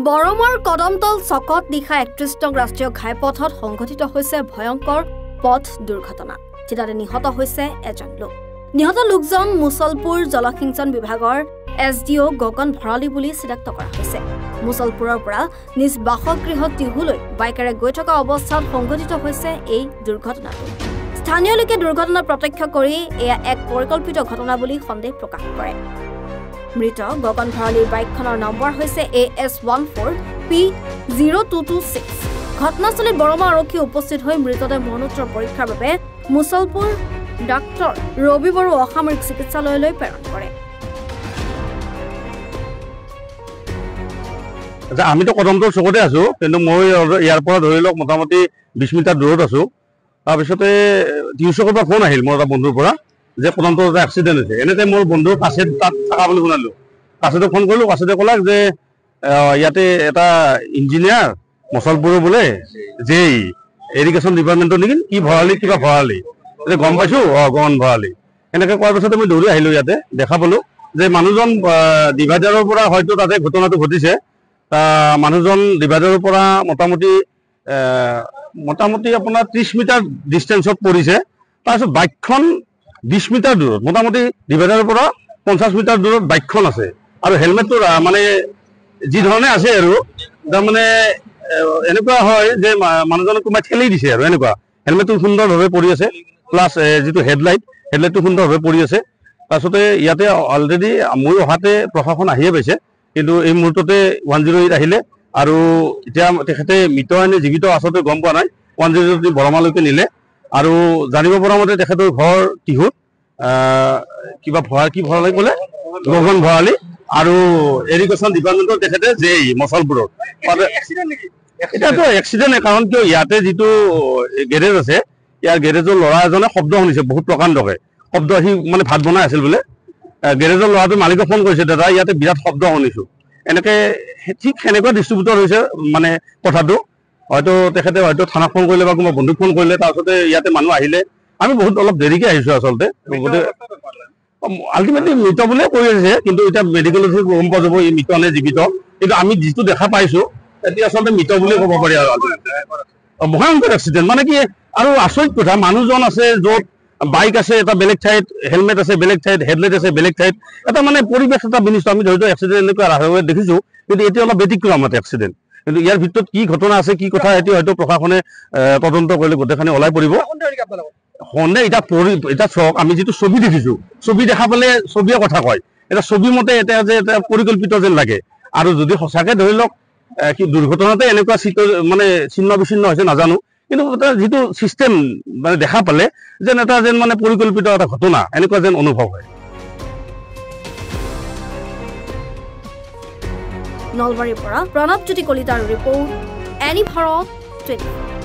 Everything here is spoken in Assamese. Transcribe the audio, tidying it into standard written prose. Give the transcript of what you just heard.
বৰমৰ কদমতল চকত নিশা ৩১ নং ৰাষ্ট্ৰীয় ঘাইপথত সংঘটিত হৈছে ভয়ংকৰ পথ দুৰ্ঘটনা যেটাতে নিহত হৈছে এজন লোক নিহত লোকজন মুছলপুৰ জলসিঞ্চন বিভাগৰ এছডিও গগন ভৰালী বুলি চিনাক্ত কৰা হৈছে মুছলপুৰৰ পৰা নিজ বাসগৃহত তিহুলৈ বাইকেৰে গৈ থকা অৱস্থাত সংঘটিত হৈছে এই দুৰ্ঘটনাটো স্থানীয় লোকে দুৰ্ঘটনা প্ৰত্যক্ষ কৰি এয়া এক পৰিকল্পিত ঘটনা বুলি সন্দেহ প্ৰকাশ কৰে মৃত গগন ভৰালীৰ বাইকখনৰ নম্বৰ হৈছে AS14P0226 ঘটনাস্থলীত বৰমা আৰক্ষী উপস্থিত হৈ মৃতদেহ মৰণোত্তৰ পৰীক্ষাৰ বাবে মুছলপুৰ ডাক্তৰ ৰবি বড়ো অসামৰিক চিকিৎসালয়লৈ প্ৰেৰণ কৰে আমি তো কদমতল চকতে আছো কিন্তু মই ইয়াৰ পৰা ধৰি লওক মোটামুটি 20 মিটাৰ দূৰত আছো তাৰপিছতে টিউচকৰ পৰা ফোন আহিল মোৰ এটা বন্ধুৰ পৰা যে কদমতল এটা এক্সিডেণ্ট হৈছে এনেতে মোৰ বন্ধুৰ কাছে তাত থকা বুলি শুনালো কাছেতে ফোন কৰিলো কাছেতে ক'লাক যে ইয়াতে এটা ইঞ্জিনিয়াৰ মুছলপুৰৰ বোলে যেই এৰিগেশ্যন ডিপাৰ্টমেণ্টৰ নেকি কি ভৰালী কিবা ভৰালী যে গম পাইছো গগন ভৰালী এনেকৈ কোৱাৰ পিছতে মই দৌৰি আহিলো ইয়াতে দেখা পালো যে মানুহজন ডিভাইডাৰৰ পৰা হয়তো তাতে ঘটনাটো ঘটিছে মানুহজন ডিভাইডাৰৰ পৰা মোটামুটি আপোনাৰ 30 মিটাৰ ডিষ্টেন্সত পৰিছে তাৰপিছত বাইকখন 20 মিটাৰ দূৰত মোটামুটি ডিভাইডাৰৰ পৰা 50 মিটাৰ দূৰত বাইকখন আছে আৰু হেলমেটটো মানে যি ধৰণে আছে আৰু তাৰমানে এনেকুৱা হয় যে মানুহজনক কোনোবাই ঠেলি দিছে আৰু এনেকুৱা হেলমেটটো সুন্দৰভাৱে পৰি আছে প্লাছ যিটো হেডলাইটটো সুন্দৰভাৱে পৰি আছে তাৰপিছতে ইয়াতে অলৰেডি মই অহাতে প্ৰশাসন আহিয়ে পাইছে কিন্তু এই মুহূৰ্ততে 108 আহিলে আৰু এতিয়া তেখেতে মৃত নে জীৱিত আচলতে গম পোৱা নাই 108 বৰমালৈকে নিলে আৰু জানিব পৰা মতে তেখেতৰ ঘৰ টিহুত কিবা ভৰালী বোলে গগন ভৰালী আৰু এৰিগেশ্যন ডিপাৰ্টমেণ্টৰ তেখেতে যেই মুছলপুৰত এতিয়াতো এক্সিডেণ্ট কাৰণ কিয় ইয়াতে যিটো গেৰেজ আছে ইয়াৰ গেৰেজৰ ল'ৰা এজনে শব্দ শুনিছে বহুত প্ৰকাণ্ডকে শব্দ আহি মানে ভাত বনাই আছিল বোলে গেৰেজৰ ল'ৰাটো মালিকক ফোন কৰিছে দাদা ইয়াতে বিৰাট শব্দ শুনিছো এনেকে ঠিক সেনেকুৱা ডিষ্ট্ৰিবিউটৰ হৈছে মানে কথাটো হয়তো তেখেতে হয়তো থানাক ফোন কৰিলে বা কোনোবা বন্ধুক ফোন কৰিলে তাৰপিছতে ইয়াতে মানুহ আহিলে আমি বহুত অলপ দেৰিকে আহিছো আচলতে আল্টিমেটলি মৃত বুলিয়ে কৈ আছে কিন্তু এতিয়া মেডিকেলত গম পোৱা যাব এই মৃত নে জীৱিত কিন্তু আমি যিটো দেখা পাইছো এতিয়া আচলতে মৃত বুলিয়ে ক'ব পাৰি আৰু ভয়ংকৰ এক্সিডেণ্ট মানে কি আৰু আচৰিত কথা মানুহজন আছে য'ত বাইক আছে এটা বেলেগ ঠাইত হেলমেট আছে বেলেগ ঠাইত হেডলাইট আছে বেলেগ ঠাইত এটা মানে পৰিৱেশ এটা বিনিষ্ট আমি ধৰিতো এক্সিডেণ্ট এনেকুৱা দেখিছো কিন্তু এতিয়া অলপ ব্যতিক্ৰম আছে এক্সিডেণ্ট কিন্তু ইয়াৰ ভিতৰত কি ঘটনা আছে কি কথা এতিয়া হয়তো প্ৰশাসনে তদন্ত কৰিলে গোটেইখিনি ওলাই পৰিব সন্দেহ এতিয়া চাওক আমি যিটো ছবি দেখিছো ছবি দেখা পালে ছবিয়ে কথা কয় এটা ছবি মতে এতিয়া যে এটা পৰিকল্পিত যেন লাগে আৰু যদি সঁচাকে ধৰি লওক কি দুৰ্ঘটনাতে এনেকুৱা মানে ছিন্ন বিচ্ছিন্ন হৈছে নাজানো কিন্তু যিটো চিষ্টেম মানে দেখা পালে যেন এটা যেন মানে পৰিকল্পিত এটা ঘটনা এনেকুৱা যেন অনুভৱ হয় নলবাৰীৰ পৰা প্ৰণৱজ্যোতি কলিতাৰ ৰিপৰ্ট এনি ভাৰত 24